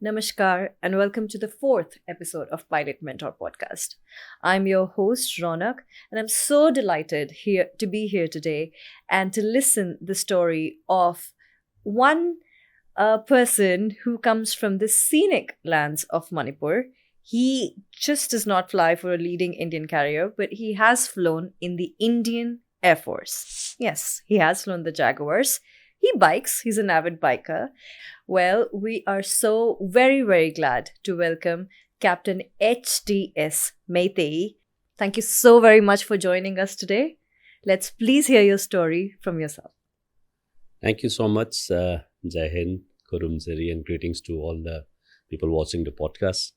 Namaskar and welcome to the fourth episode of Pilot Mentor Podcast. I'm your host Raunak and I'm so delighted to be here today and to listen the story of one person who comes from the scenic lands of Manipur. He just does not fly for a leading Indian carrier, but he has flown in the Indian Air Force. Yes, he has flown the Jaguars. He bikes, he's an avid biker. Well, we are so very, very glad to welcome Captain HTS Meitei. Thank you so very much for joining us today. Let's please hear your story from yourself. Thank you so much, Jai Hind, Kurumzeri, and greetings to all the people watching the podcast.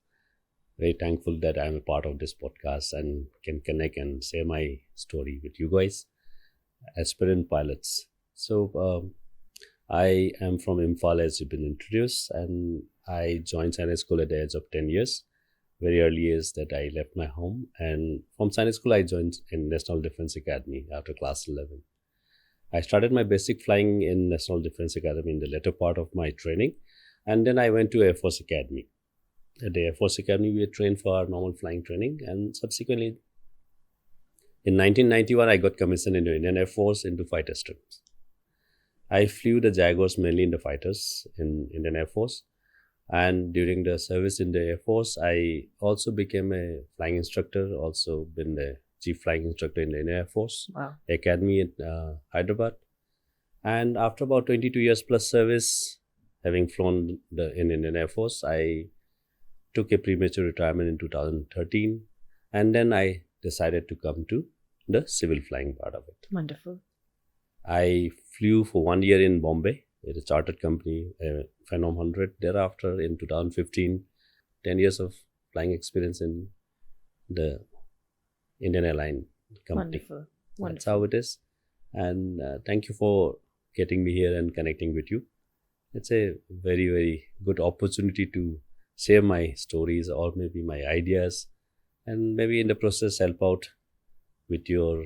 Very thankful that I'm a part of this podcast and can connect and share my story with you guys, aspirant pilots. So, I am from Imphal, as you've been introduced, and I joined Sainik School at the age of 10 years. Very early age that I left my home, and from Sainik School I joined in National Defence Academy after class 11. I started my basic flying in National Defence Academy in the later part of my training, and then I went to Air Force Academy. At the Air Force Academy we were trained for our normal flying training, and subsequently in 1991 I got commissioned into Indian Air Force into fighter streams. I flew the Jaguars mainly in the fighters in Indian Air Force, and during the service in the Air Force I also became a flying instructor, also been the Chief Flying Instructor in the Indian Air Force Academy at Hyderabad. And after about 22 years plus service, having flown in Indian Air Force, I took a premature retirement in 2013, and then I decided to come to the civil flying part of it. Wonderful. I flew for 1 year in Bombay at a chartered company, Phenom 100. Thereafter, in 2015, 10 years of flying experience in the Indian Airline company. Wonderful. That's how it is. And thank you for getting me here and connecting with you. It's a very, very good opportunity to share my stories or maybe my ideas, and maybe in the process help out with your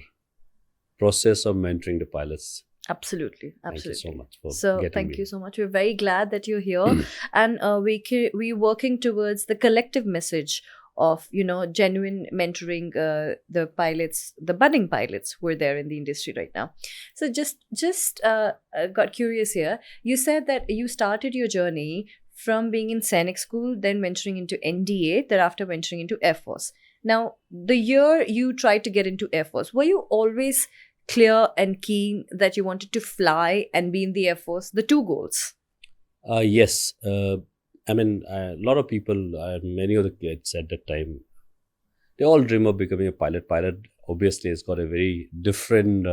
process of mentoring the pilots. Absolutely. Thank you so much for So getting thank me. you so much. We're very glad that you're here, and we're working towards the collective message of genuine mentoring the pilots, the budding pilots who are there in the industry right now. So just got curious here. You said that you started your journey from being in Sainik School, then venturing into NDA, thereafter venturing into Air Force. Now, the year you tried to get into Air Force, were you always clear and keen that you wanted to fly and be in the Air Force, the two goals? Yes. I mean, a lot of people, many of the kids at that time, they all dream of becoming a pilot. Pilot obviously has got a very different,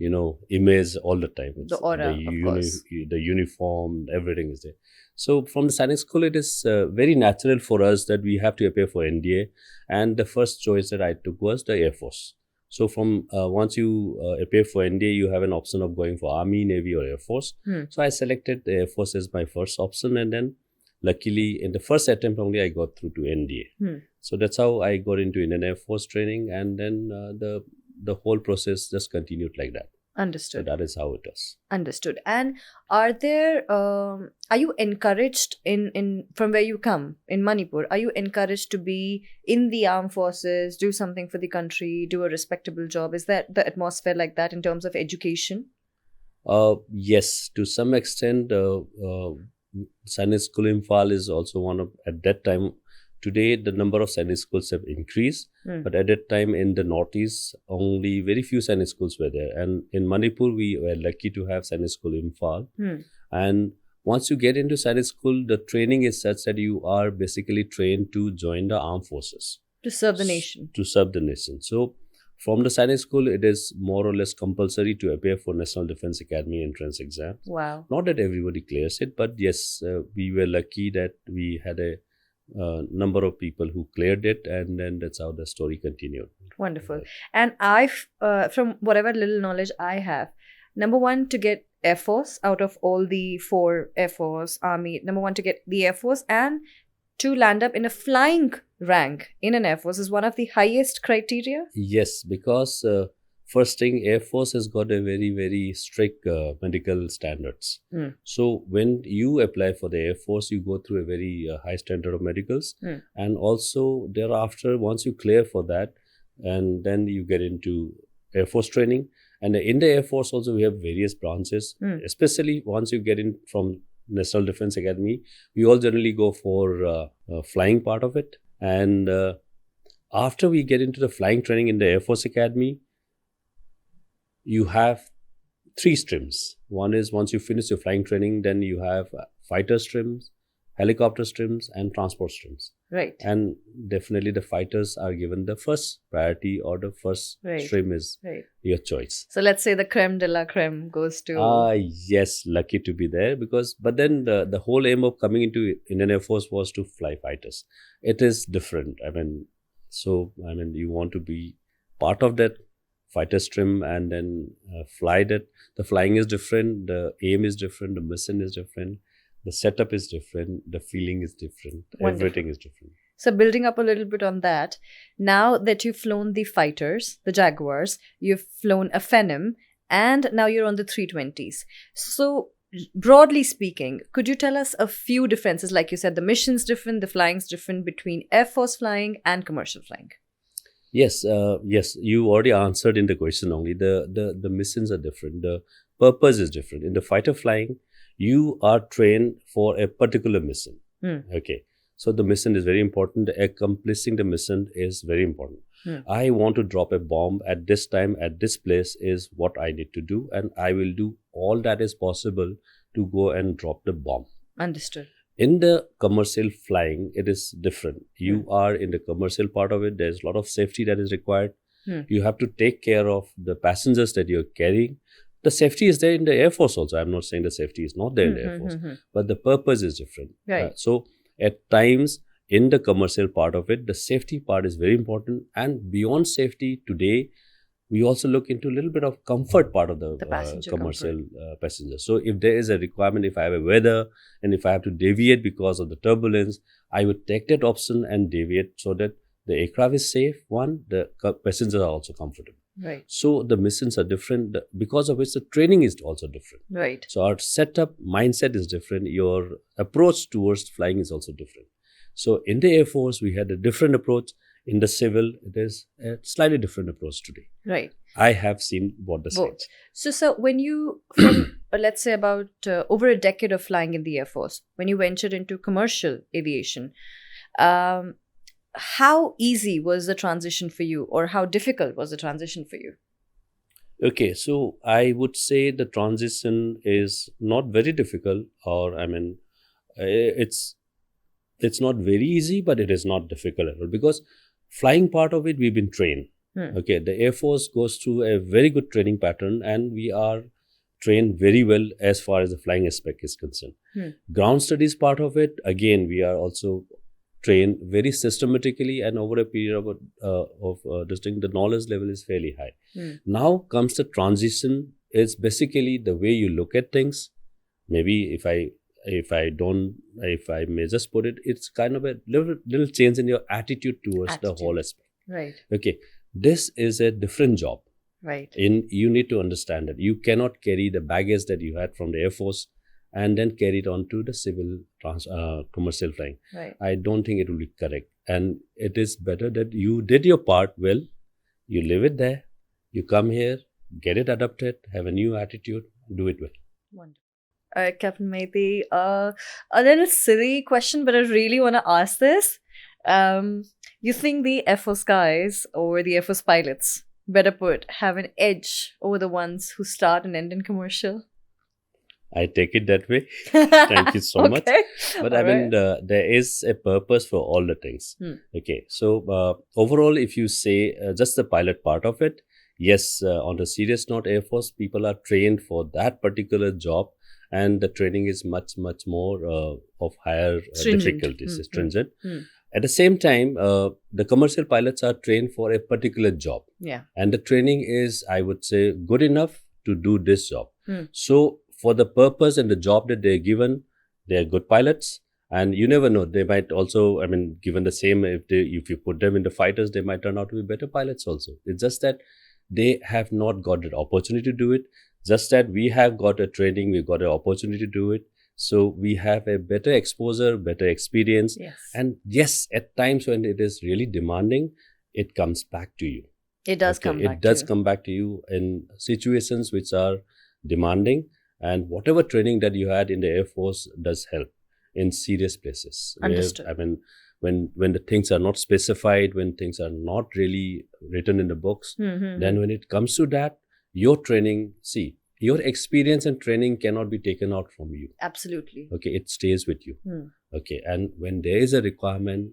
image all the time. The aura, of course. The uniform, everything is there. So from the Sainik School, it is very natural for us that we have to appear for NDA. And the first choice that I took was the Air Force. So from once you appear for NDA, you have an option of going for Army, Navy or Air Force. So I selected the Air Force as my first option, and then luckily in the first attempt only I got through to NDA. So that's how I got into Indian Air Force training, and then the whole process just continued like that. Understood. So that is how it is. Understood. And are you encouraged in from where you come in Manipur? Are you encouraged to be in the armed forces, do something for the country, do a respectable job? Is that the atmosphere like that in terms of education? Yes, to some extent. Sainik School Imphal is also one of, at that time. Today, the number of Sainik schools have increased, but at that time in the Northeast, only very few Sainik schools were there. And in Manipur, we were lucky to have Sainik School Imphal. And once you get into Sainik School, the training is such that you are basically trained to join the armed forces. To serve the nation. To serve the nation. So, from the Sainik School, it is more or less compulsory to appear for National Defence Academy entrance exam. Wow. Not that everybody clears it, but yes, we were lucky that we had a number of people who cleared it, and then that's how the story continued. Wonderful. And from whatever little knowledge I have, number one, to get Air Force out of all the 4 Air Force, Army, number one, to get the Air Force and to land up in a flying rank in an Air Force is one of the highest criteria? Yes, because first thing, Air Force has got a very, very strict medical standards. So when you apply for the Air Force, you go through a very high standard of medicals. And also thereafter, once you clear for that, and then you get into Air Force training. And in the Air Force also, we have various branches, especially once you get in from National Defense Academy, we all generally go for flying part of it. And after we get into the flying training in the Air Force Academy, you have 3 streams. One is once you finish your flying training, then you have fighter streams, helicopter streams, and transport streams. Right. And definitely the fighters are given the first priority, or the first stream is your choice. So let's say the creme de la creme goes to... Yes, lucky to be there, but then the whole aim of coming into Indian Air Force was to fly fighters. It is different. You want to be part of that fighter stream and then fly that. The flying is different, the aim is different, the mission is different. The setup is different, the feeling is different, everything is different. So building up a little bit on that, now that you've flown the fighters, the Jaguars, you've flown a Phenom, and now you're on the 320s. So broadly speaking, could you tell us a few differences? Like you said, the mission's different, the flying's different between Air Force flying and commercial flying. Yes, you already answered in the question only. The missions are different, the purpose is different. In the fighter flying, you are trained for a particular mission. Okay. So the mission is very important. Accomplishing the mission is very important. I want to drop a bomb at this time, at this place is what I need to do. And I will do all that is possible to go and drop the bomb. Understood. In the commercial flying, it is different. You are in the commercial part of it. There's a lot of safety that is required. You have to take care of the passengers that you're carrying. The safety is there in the Air Force also. I'm not saying the safety is not there in the Air Force, but the purpose is different. Right. So at times in the commercial part of it, the safety part is very important. And beyond safety today, we also look into a little bit of comfort part of the commercial passengers. So if there is a requirement, if I have a weather and if I have to deviate because of the turbulence, I would take that option and deviate so that the aircraft is safe. One, the passengers are also comfortable. Right. So the missions are different, because of which the training is also different. Right. So our setup, mindset is different. Your approach towards flying is also different. So in the Air Force, we had a different approach. In the civil, it is a slightly different approach today. Right. I have seen both the sides. So when you, from let's say about over a decade of flying in the Air Force, when you ventured into commercial aviation, how easy was the transition for you, or how difficult was the transition for you? Okay, so I would say the transition is not very difficult, or it's not very easy, but it is not difficult at all, because flying part of it, we've been trained. Okay, the Air Force goes through a very good training pattern, and we are trained very well as far as the flying aspect is concerned. Ground studies part of it, again, we are also trained very systematically, and over a period of this thing, the knowledge level is fairly high. Now comes the transition. It's basically the way you look at things. Maybe if I may just put it, it's kind of a little change in your attitude towards the whole aspect. Right. Okay, this is a different job. Right. You need to understand that you cannot carry the baggage that you had from the Air Force and then carry it on to the civil commercial flying. Right. I don't think it will be correct. And it is better that you did your part well, you leave it there, you come here, get it adapted, have a new attitude, do it well. Wonderful. All right, Captain Meitei, a little silly question, but I really want to ask this. You think the Air Force guys, or the Air Force pilots, better put, have an edge over the ones who start and end in commercial? I take it that way. Thank you so much. But there is a purpose for all the things. Okay, so overall, if you say just the pilot part of it, yes, on the serious note, Air Force people are trained for that particular job, and the training is much more of higher difficulties, stringent. At the same time, the commercial pilots are trained for a particular job. Yeah. And the training is, I would say, good enough to do this job. So for the purpose and the job that they're given, they're good pilots. And you never know, they might also, given the same, if you put them in the fighters, they might turn out to be better pilots also. It's just that they have not got the opportunity to do it. Just that we have got a training, we got an opportunity to do it. So we have a better exposure, better experience. Yes. And yes, at times when it is really demanding, it comes back to you. It does come back. It does come back to you in situations which are demanding, and whatever training that you had in the Air Force does help in serious places. Understood. Where, I mean, when the things are not specified, when things are not really written in the books, then when it comes to that, your training, see, your experience and training cannot be taken out from you. Absolutely. Okay, it stays with you. Okay, and when there is a requirement,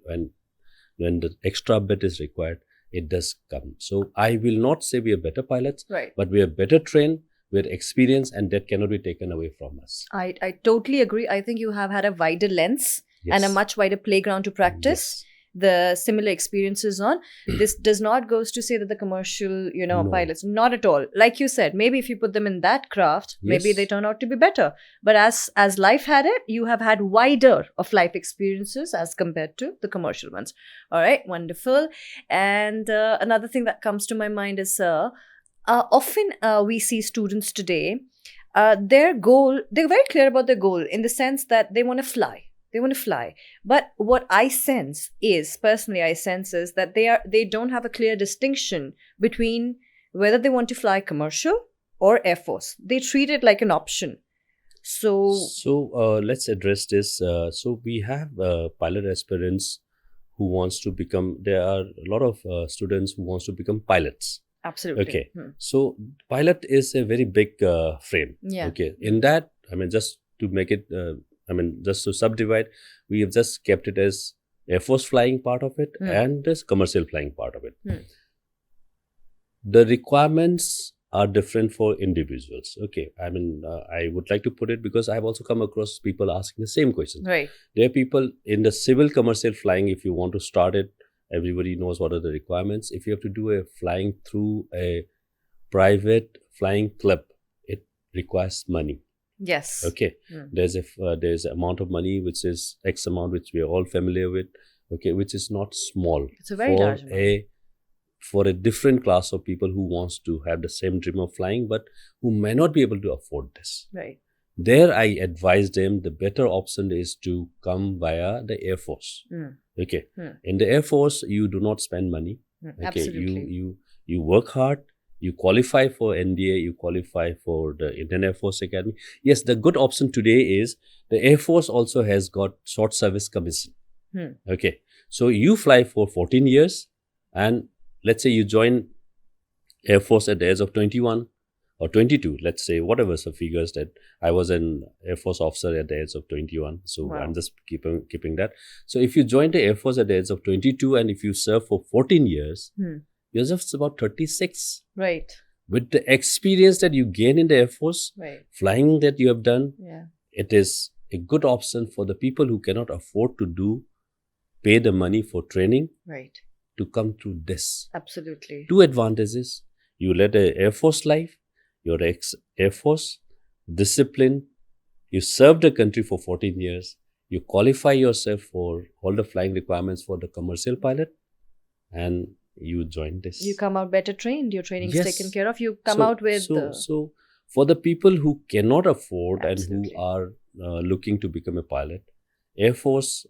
when the extra bit is required, it does come. So I will not say we are better pilots, right, but we are better trained, we are experienced, and that cannot be taken away from us. I totally agree. I think you have had a wider lens and a much wider playground to practice the similar experiences on. This does not goes to say that the commercial, No. pilots, not at all. Like you said, maybe if you put them in that craft, maybe they turn out to be better. But as life had it, you have had wider of life experiences as compared to the commercial ones. All right, wonderful. And another thing that comes to my mind is, often we see students today, their goal, they're very clear about their goal in the sense that they want to fly. They want to fly. But what I sense is that they don't have a clear distinction between whether they want to fly commercial or Air Force. They treat it like an option. So let's address this. So we have pilot aspirants who wants to become, there are a lot of students who wants to become pilots. Absolutely. Okay. So pilot is a very big frame. Yeah. Okay. In that, I mean, just to make it, just to subdivide, we have just kept it as Air Force flying part of it and this commercial flying part of it. The requirements are different for individuals. Okay. I mean, I would like to put it because I've also come across people asking the same question. Right. There are people in the civil commercial flying, if you want to start it, everybody knows what are the requirements. If you have to do a flying through a private flying club, it requires money. Yes. Okay. There's an amount of money which is X amount, which we are all familiar with. Okay, which is not small. It's a very large amount. For a different class of people who wants to have the same dream of flying, but who may not be able to afford this. Right. There, I advise them the better option is to come via the Air Force. Okay. In the Air Force, you do not spend money. Okay. Absolutely. You work hard. You qualify for NDA, you qualify for the Indian Air Force Academy. Yes, the good option today is the Air Force also has got short service commission. Okay. So you fly for 14 years and let's say you join Air Force at the age of 21 or 22, let's say, whatever the figures that I was an Air Force officer at the age of 21. So I'm just keeping that. So if you join the Air Force at the age of 22 and if you serve for 14 years, you're just about 36. Right. With the experience that you gain in the Air Force, flying that you have done, it is a good option for the people who cannot afford to pay the money for training to come through this. Absolutely. Two advantages. You led an Air Force life, you're ex-Air Force, discipline, you served the country for 14 years, you qualify yourself for all the flying requirements for the commercial pilot, and you join this. You come out better trained. Your training is taken care of. You come out with... So for the people who cannot afford and who are looking to become a pilot, Air Force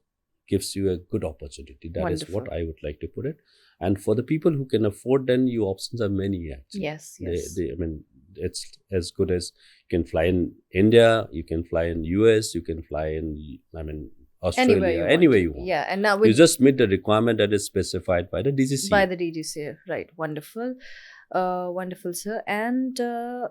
gives you a good opportunity. That is what I would like to put it. And for the people who can afford, then your options are many actually. Yes. I mean, it's as good as you can fly in India, you can fly in US, you can fly in, Australia, anywhere you want. Yeah, and now you just meet the requirement that is specified by the DGC. By the DGC, right? Wonderful, wonderful, sir. And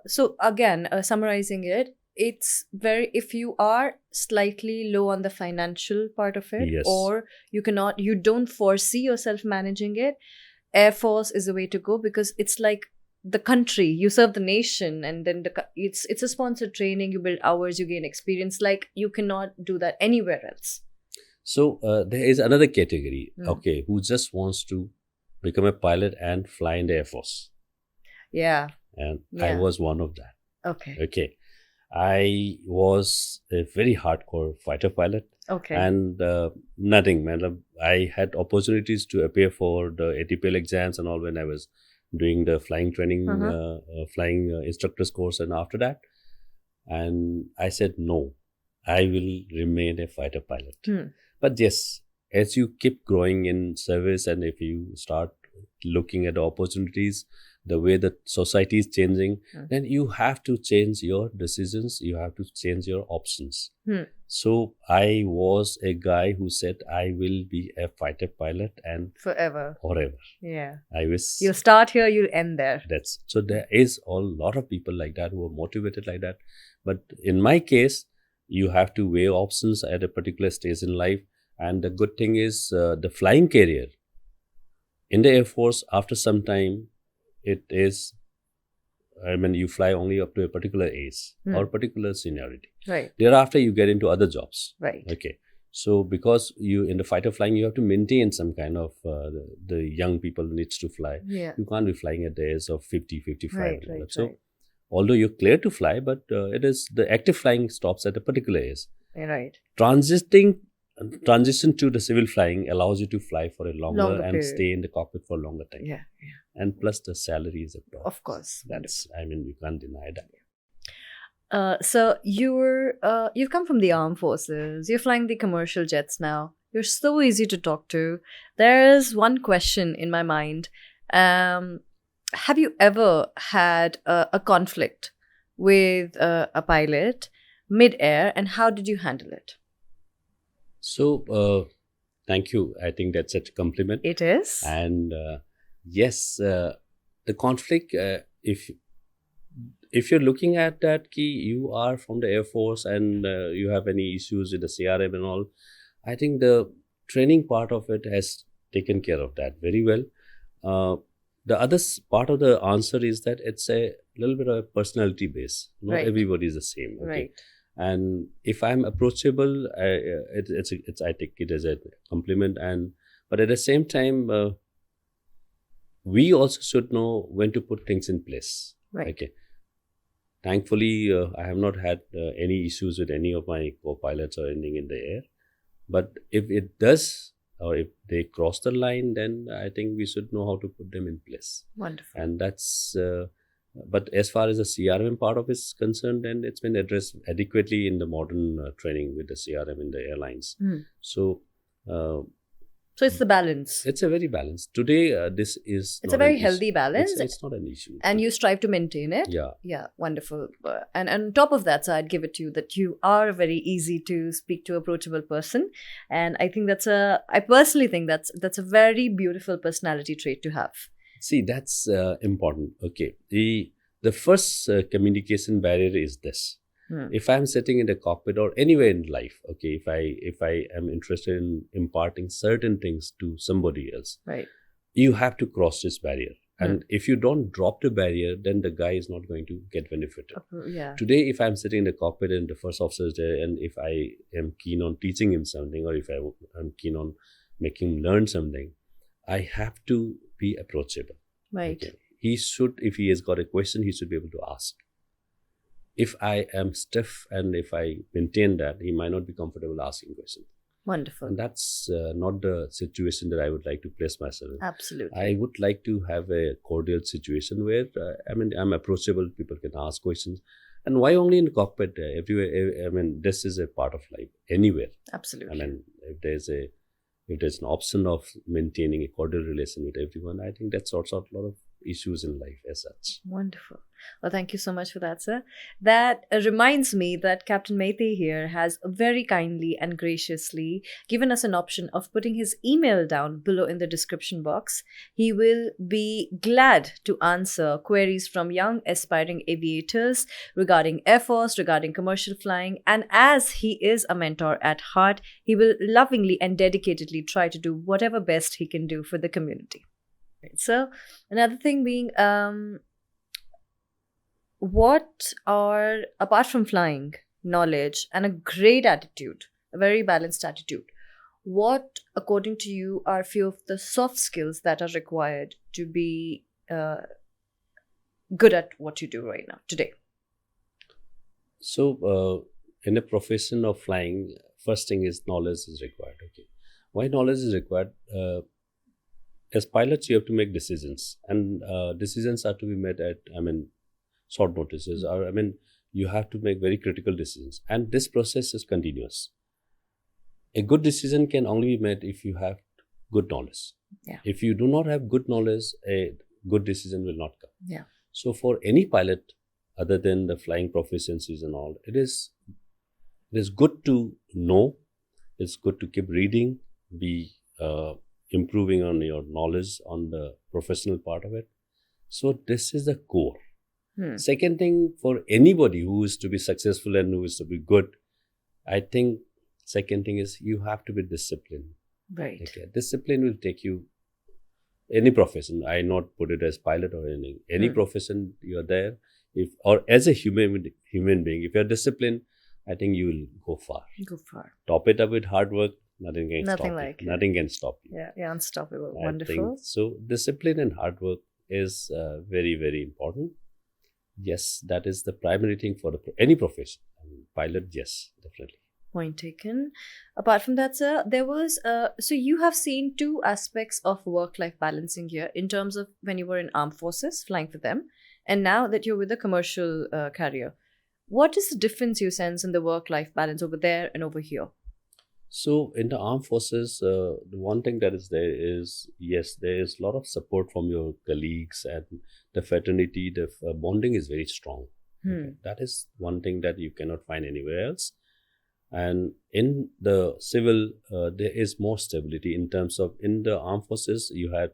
so again, summarizing it, it's very, if you are slightly low on the financial part of it, or you don't foresee yourself managing it, Air Force is the way to go, because it's like the country, you serve the nation, and then it's a sponsored training, you build hours, you gain experience. Like, you cannot do that anywhere else. So there is another category, who just wants to become a pilot and fly in the Air Force. Yeah. And I was one of that. Okay. I was a very hardcore fighter pilot. Okay. And nothing, man. I had opportunities to appear for the ATPL exams and all when I was doing the flying training, Uh-huh. flying instructor's course, and after that, and I said no, I will remain a fighter pilot. But yes, as you keep growing in service, and if you start looking at opportunities, the way that society is changing, then you have to change your decisions, you have to change your options. So I was a guy who said I will be a fighter pilot and Forever. forever. Yeah. I was. You'll start here, you'll end there. That's so. There is a lot of people like that who are motivated like that. But in my case, you have to weigh options at a particular stage in life. And the good thing is the flying career in the Air Force. After some time, it is. I mean, you fly only up to a particular age or particular seniority. Right. Thereafter, you get into other jobs. Right. Okay. So, because you in the fighter flying, you have to maintain some kind of the young people needs to fly. Yeah. You can't be flying at the age of 50, 55. Right, and all right, that. So, right. although you're clear to fly, but it is the active flying stops at a particular age. Right. Transition to the civil flying allows you to fly for a longer and period. stay in the cockpit for a longer time. Yeah. And plus the salary is a top. Of course. That's, I mean, you can't deny that. So you've come from the armed forces. You're flying the commercial jets now. You're so easy to talk to. There's one question in my mind. Have you ever had a conflict with a pilot mid-air, and how did you handle it? So, thank you. I think that's such a compliment. It is. And yes, the conflict, if you're looking at that, you are from the Air Force and you have any issues with the CRM and all, I think the training part of it has taken care of that very well. The other part of the answer is that it's a little bit of a personality base. Not Right. everybody is the same. Okay? Right. And if I'm approachable, I take it as a compliment. But at the same time, we also should know when to put things in place. Right. Okay. Thankfully, I have not had any issues with any of my co-pilots or anything in the air. But if it does, or if they cross the line, then I think we should know how to put them in place. Wonderful. And that's. But as far as the CRM part of it is concerned, then it's been addressed adequately in the modern training with the CRM in the airlines. So it's the balance. It's a very balanced. Today, this is. It's a very healthy balance. It's not an issue. And you strive to maintain it. Yeah. Yeah, wonderful. And on top of that, so I'd give it to you that you are a very easy to speak to, approachable person. And I think I personally think that's a very beautiful personality trait to have. See, that's important. Okay. The first communication barrier is this. If I'm sitting in the cockpit or anywhere in life, okay, if I am interested in imparting certain things to somebody else, right, you have to cross this barrier. And if you don't drop the barrier, then the guy is not going to get benefited. Yeah. Today, if I'm sitting in the cockpit and the first officer is there, and if I am keen on teaching him something, or if I'm keen on making him learn something, I have to be approachable. Right. Okay. He should, if he has got a question, he should be able to ask. If I am stiff and if I maintain that, he might not be comfortable asking questions. Wonderful. And that's not the situation that I would like to place myself in. Absolutely. I would like to have a cordial situation where, I'm approachable, people can ask questions. And why only in the cockpit? Everywhere, this is a part of life, anywhere. Absolutely. If there's an option of maintaining a cordial relation with everyone, I think that sorts out a lot of issues in life as such. Wonderful. Well, thank you so much for that, sir. That reminds me that Captain Meitei here has very kindly and graciously given us an option of putting his email down below in the description box. He will be glad to answer queries from young aspiring aviators regarding Air Force, regarding commercial flying, and as he is a mentor at heart, he will lovingly and dedicatedly try to do whatever best he can do for the community. So, another thing being, what are, apart from flying, knowledge, and a great attitude, a very balanced attitude, what, according to you, are a few of the soft skills that are required to be good at what you do right now, today? So, in a profession of flying, first thing is knowledge is required. Okay, why knowledge is required? as pilots, you have to make decisions, and decisions are to be made at, short notices, or you have to make very critical decisions, and this process is continuous. A good decision can only be made if you have good knowledge. Yeah. If you do not have good knowledge, a good decision will not come. Yeah. So for any pilot, other than the flying proficiencies and all, it is good to know. It's good to keep reading, be improving on your knowledge on the professional part of it. So this is the core. Second thing, for anybody who is to be successful and who is to be good, I think second thing is you have to be disciplined. Right. Okay. Discipline will take you any profession. I not put it as pilot or anything. Any profession you're there, or as a human being, if you're disciplined, I think you will go far. Go far. Top it up with hard work. Nothing can stop like you. Nothing can stop you. Yeah, unstoppable. I Wonderful. think so. Discipline and hard work is very, very important. Yes, that is the primary thing for any profession. Pilot, yes, definitely. Point taken. Apart from that, sir, there was so you have seen two aspects of work-life balancing here in terms of when you were in armed forces flying for them, and now that you're with a commercial carrier. What is the difference you sense in the work-life balance over there and over here? So in the armed forces, the one thing that is there is, yes, there is a lot of support from your colleagues, and the fraternity, the bonding is very strong. Okay. That is one thing that you cannot find anywhere else. And in the civil, there is more stability in terms of, in the armed forces, you had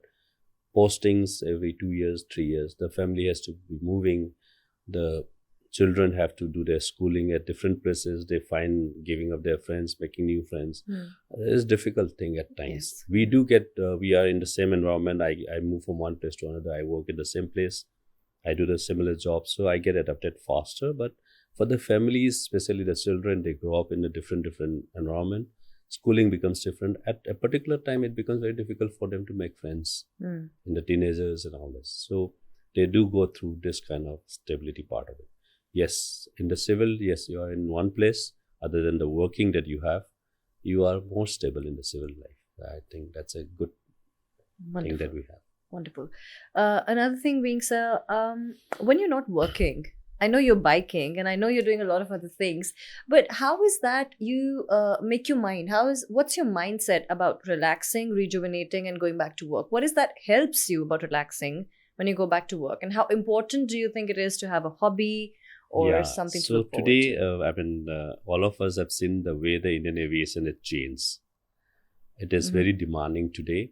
postings every 2 years, 3 years. The family has to be moving. The children have to do their schooling at different places. They find giving up their friends, making new friends. It is a difficult thing at times. Yes. We do get, we are in the same environment. I move from one place to another. I work in the same place. I do the similar job. So I get adapted faster. But for the families, especially the children, they grow up in a different environment. Schooling becomes different. At a particular time, it becomes very difficult for them to make friends in the teenagers and all this. So they do go through this kind of stability part of it. Yes, in the civil, yes, you are in one place. Other than the working that you have, you are more stable in the civil life. I think that's a good thing that we have. Wonderful. Another thing being, sir, when you're not working, I know you're biking and I know you're doing a lot of other things, but how is that you make your mind? What's your mindset about relaxing, rejuvenating, and going back to work? What is that helps you about relaxing when you go back to work? And how important do you think it is to have a hobby or something to look forward to? So today, all of us have seen the way the Indian aviation has changed. It is very demanding today.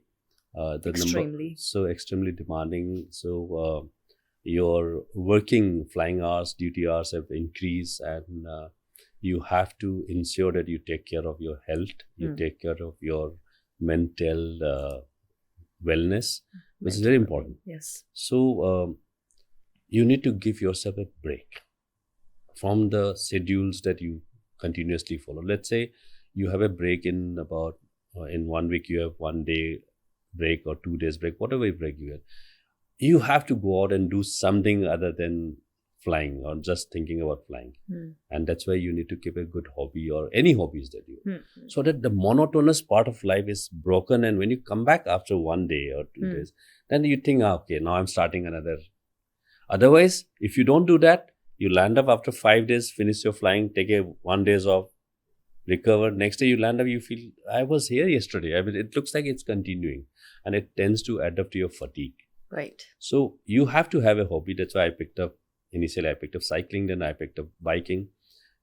Extremely. Extremely demanding. So your working flying hours, duty hours have increased, and you have to ensure that you take care of your health, you take care of your mental wellness, which is very important. Yes. So you need to give yourself a break from the schedules that you continuously follow. Let's say you have a break in 1 week, you have 1 day break or 2 days break, whatever break you have. You have to go out and do something other than flying or just thinking about flying. And that's why you need to keep a good hobby or any hobbies that you so that the monotonous part of life is broken. And when you come back after 1 day or 2 days, then you think, okay, now I'm starting another. Otherwise, if you don't do that, you land up after 5 days, finish your flying, take 1 day off, recover. Next day you land up, you feel, I was here yesterday. It looks like it's continuing, and it tends to add up to your fatigue. Right. So you have to have a hobby. That's why initially I picked up cycling, then I picked up biking.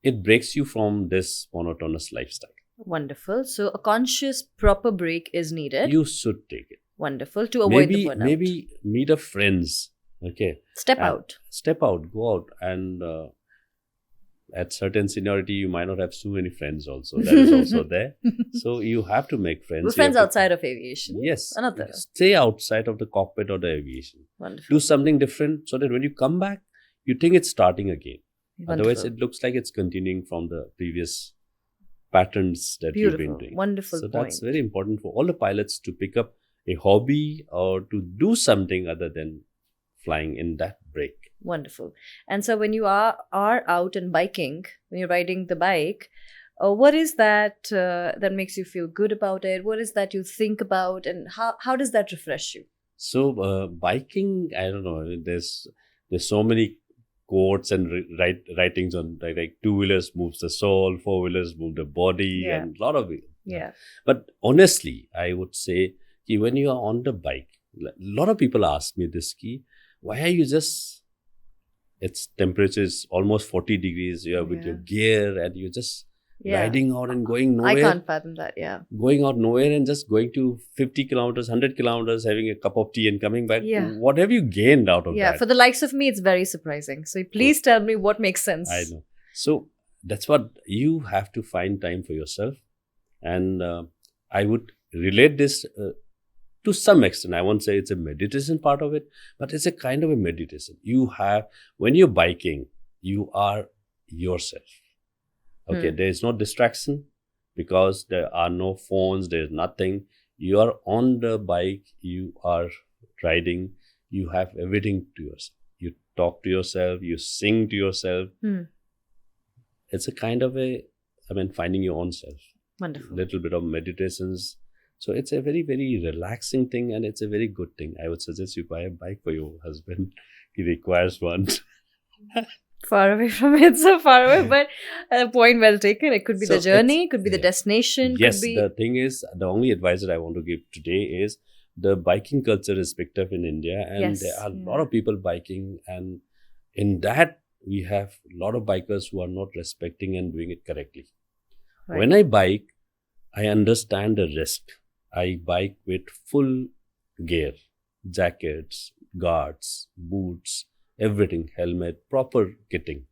It breaks you from this monotonous lifestyle. Wonderful. So a conscious, proper break is needed. You should take it. Wonderful. To avoid the burnout. Maybe meet up friends. Okay. Step out. Go out. And at certain seniority, you might not have so many friends also. That is also there. So you have to make friends. Friends outside of aviation. Yes. Another. Stay outside of the cockpit or the aviation. Wonderful. Do something different so that when you come back, you think it's starting again. Wonderful. Otherwise, it looks like it's continuing from the previous patterns that you've been doing. Wonderful. So that's very important for all the pilots to pick up a hobby or to do something other than flying in that break. Wonderful. And so when you are out and biking, when you're riding the bike, What is that that makes you feel good about it? What is that you think about, and how does that refresh you? So biking, I don't know. There's so many quotes and writings on like two-wheelers moves the soul, four-wheelers move the body, Yeah. and a lot of it. Yeah. But honestly, I would say when you are on the bike, a lot of people ask me this key, why are you just, its temperature is almost 40 degrees, you are with your gear and you're just riding out and going nowhere. I can't fathom that, yeah. Going out nowhere and just going to 50 kilometers, 100 kilometers, having a cup of tea and coming back. Yeah. What have you gained out of that? Yeah, for the likes of me, it's very surprising. So please tell me what makes sense. I know. So that's what you have to find time for yourself. And I would relate this to some extent. I won't say it's a meditation part of it, but it's a kind of a meditation. You have, when you're biking, you are yourself. Okay, there is no distraction because there are no phones, there's nothing. You are on the bike, you are riding, you have everything to yourself. You talk to yourself, you sing to yourself. It's a kind of finding your own self. Wonderful. Little bit of meditations. So it's a very, very relaxing thing and it's a very good thing. I would suggest you buy a bike for your husband. He requires one. Far away from it, so far away, but point well taken. It could be the journey, could be the destination. Yes, could be... the thing is, the only advice that I want to give today is the biking culture is picked up in India and there are a lot of people biking, and in that we have a lot of bikers who are not respecting and doing it correctly. Right. When I bike, I understand the risk. I bike with full gear, jackets, guards, boots, everything, helmet, proper kitting.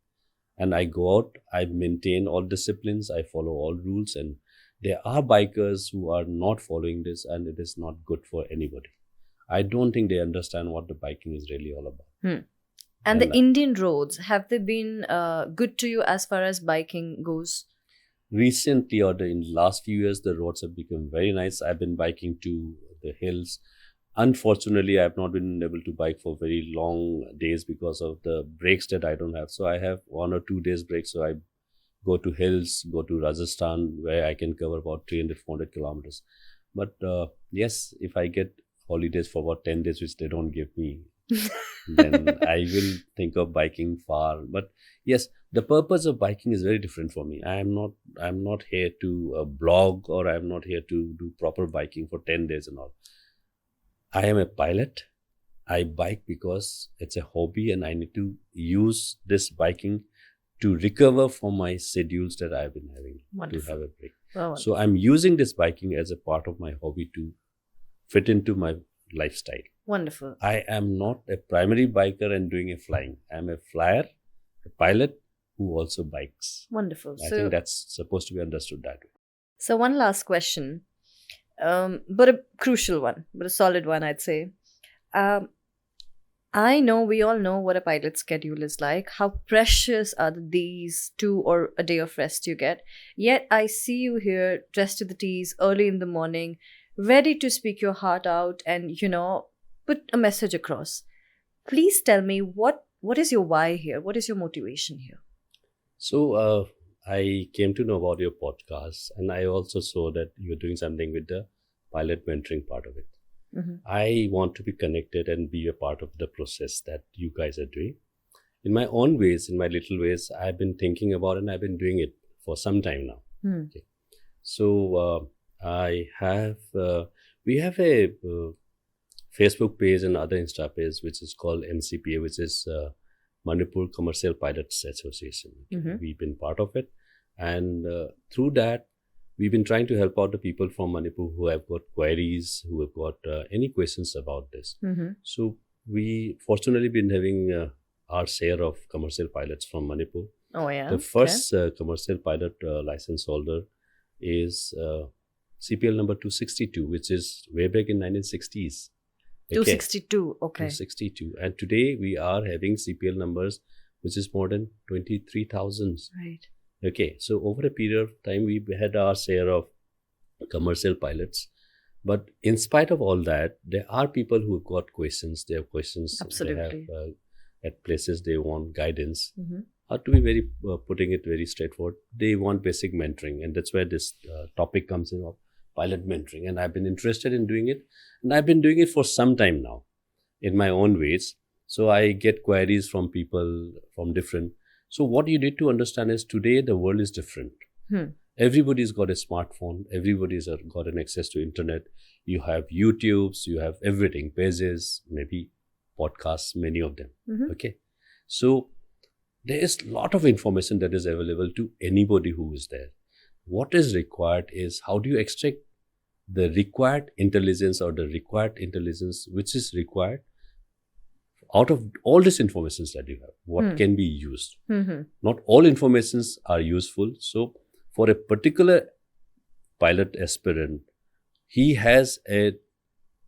And I go out, I maintain all disciplines, I follow all rules, and there are bikers who are not following this and it is not good for anybody. I don't think they understand what the biking is really all about. And the Indian roads, have they been good to you as far as biking goes? Recently, or in the last few years, the roads have become very nice. I've been biking to the hills. Unfortunately, I have not been able to bike for very long days because of the breaks that I don't have. So I have 1 or 2 days break. So I go to hills, go to Rajasthan, where I can cover about 300, 400 kilometers. But yes, if I get holidays for about 10 days, which they don't give me, then I will think of biking far. But yes, the purpose of biking is very different for me. I'm not here to blog, or I'm not here to do proper biking for 10 days and all. I am a pilot. I bike because it's a hobby and I need to use this biking to recover from my schedules that I've been having. Wonderful. To have a break. Oh, so I'm using this biking as a part of my hobby to fit into my lifestyle. Wonderful. I am not a primary biker and doing a flying. I'm a flyer, a pilot who also bikes. Wonderful. I think that's supposed to be understood that way. So one last question. But a crucial one, but a solid one, I'd say. I know, we all know what a pilot's schedule is like. How precious are these 2 or a day of rest you get. Yet I see you here dressed to the T's early in the morning, ready to speak your heart out and, put a message across. Please tell me, what is your why here? What is your motivation here? So, I came to know about your podcast, and I also saw that you're doing something with the pilot mentoring part of it. I want to be connected and be a part of the process that you guys are doing. In my own ways, in my little ways, I've been thinking about it and I've been doing it for some time now. Okay. So we have a Facebook page and other Insta page which is called MCPA, which is Manipur Commercial Pilots Association. We've been part of it, and through that we've been trying to help out the people from Manipur who have got queries, who have got any questions about this. So we fortunately been having our share of commercial pilots from Manipur. Oh yeah. The first commercial pilot license holder is CPL number 262, which is way back in 1960s. Okay. 262, okay. 262. And today we are having CPL numbers which is more than 23,000. Right. Okay, so over a period of time, we had our share of commercial pilots. But in spite of all that, there are people who have got questions. They have questions. Absolutely. They have, at places they want guidance. to be very putting it very straightforward, they want basic mentoring, and that's where this topic comes in of pilot mentoring. And I've been interested in doing it, and I've been doing it for some time now, in my own ways. So I get queries from people from different. So what you need to understand is today the world is different. Everybody's got a smartphone. Everybody's got an access to internet. You have YouTubes. You have everything, pages, maybe podcasts, many of them. Okay, so there is a lot of information that is available to anybody who is there. What is required is how do you extract the required intelligence or the required intelligence which is required out of all this information that you have. What can be used? Not all informations are useful. So for a particular pilot aspirant, he has a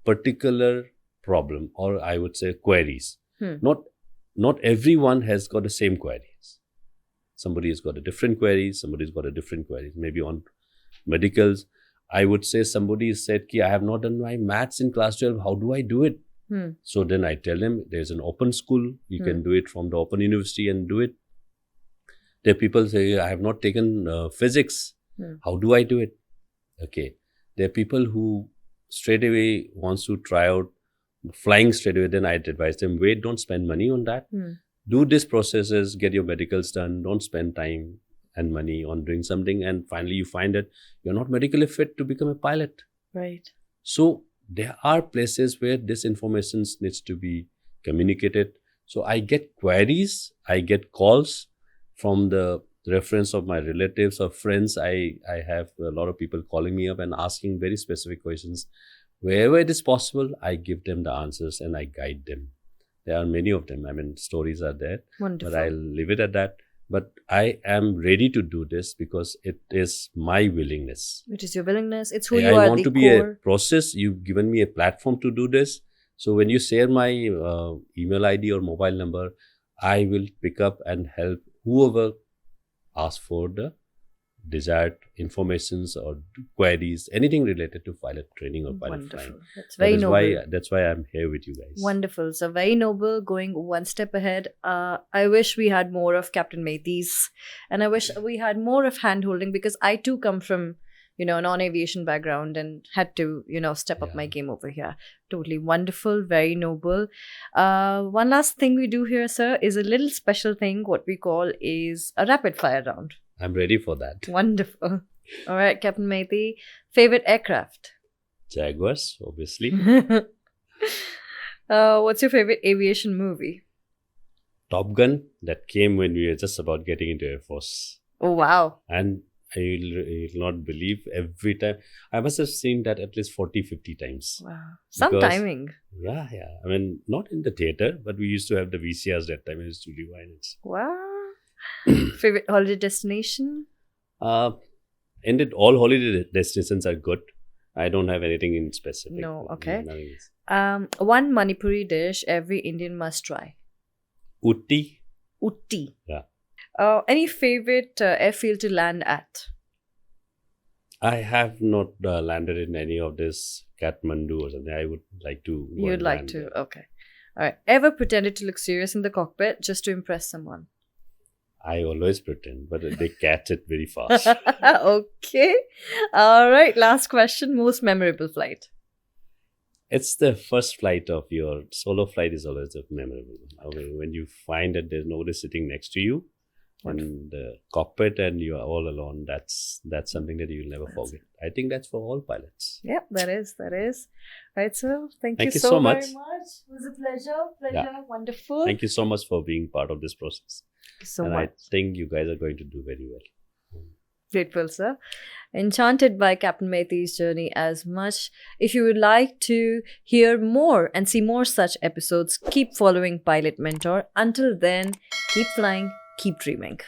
particular problem, or I would say queries. Not everyone has got the same queries. Somebody has got a different queries, somebody's got a different queries. Maybe on medicals, I would say somebody said, I have not done my maths in class 12, how do I do it? So then I tell them there's an open school, you can do it from the open university and do it. There are people say, I have not taken physics, how do I do it? Okay. There are people who straight away wants to try out flying straight away, then I'd advise them, wait, don't spend money on that. Do these processes, get your medicals done, don't spend time and money on doing something, and finally you find that you're not medically fit to become a pilot. Right. So there are places where this information needs to be communicated. So I get queries, I get calls from the reference of my relatives or friends. I have a lot of people calling me up and asking very specific questions. Wherever it is possible, I give them the answers and I guide them. There are many of them. I mean, stories are there. Wonderful. But I'll leave it at that. But I am ready to do this because it is my willingness. It is your willingness. It's who you I are. want the to be core. a process. You've given me a platform to do this. So when you share my email ID or mobile number, I will pick up and help whoever asks for the desired informations or queries, anything related to pilot training or pilot flying. That's very noble. That's why I'm here with you guys. Wonderful. So very noble, going one step ahead. I wish we had more of Captain Meitei's, and I wish we had more of hand-holding, because I too come from, a non-aviation background and had to, step up my game over here. Totally wonderful, very noble. One last thing we do here, sir, is a little special thing. What we call is a rapid fire round. I'm ready for that. Wonderful. All right, Captain Meitei, favorite aircraft? Jaguars, obviously. What's your favorite aviation movie? Top Gun, that came when we were just about getting into Air Force. Oh, wow. And you'll not believe, every time, I must have seen that at least 40, 50 times. Wow. Some timing. Yeah. I mean, not in the theater, but we used to have the VCRs that time. I used to rewind it. Wow. Favorite holiday destination? All holiday destinations are good. I don't have anything in specific. No, okay. One Manipuri dish every Indian must try. Utti. Yeah. Any favorite airfield to land at? I have not landed in any of this, Kathmandu or something. I would like to. You'd like to, okay. All right. Ever pretended to look serious in the cockpit just to impress someone? I always pretend, but they catch it very fast. Okay. All right. Last question. Most memorable flight? It's the first flight of your solo flight is always memorable. I mean, when you find that there's nobody sitting next to you in the cockpit and you are all alone, that's something that you'll never forget. I think that's for all pilots. Yeah, that is. Right, so thank you so much. Very much. It was a pleasure. Wonderful. Thank you so much for being part of this process. Thank you so and much. I think you guys are going to do very well. Grateful, sir. Enchanted by Captain Meitei's journey as much. If you would like to hear more and see more such episodes, keep following Pilot Mentor. Until then, keep flying, keep dreaming.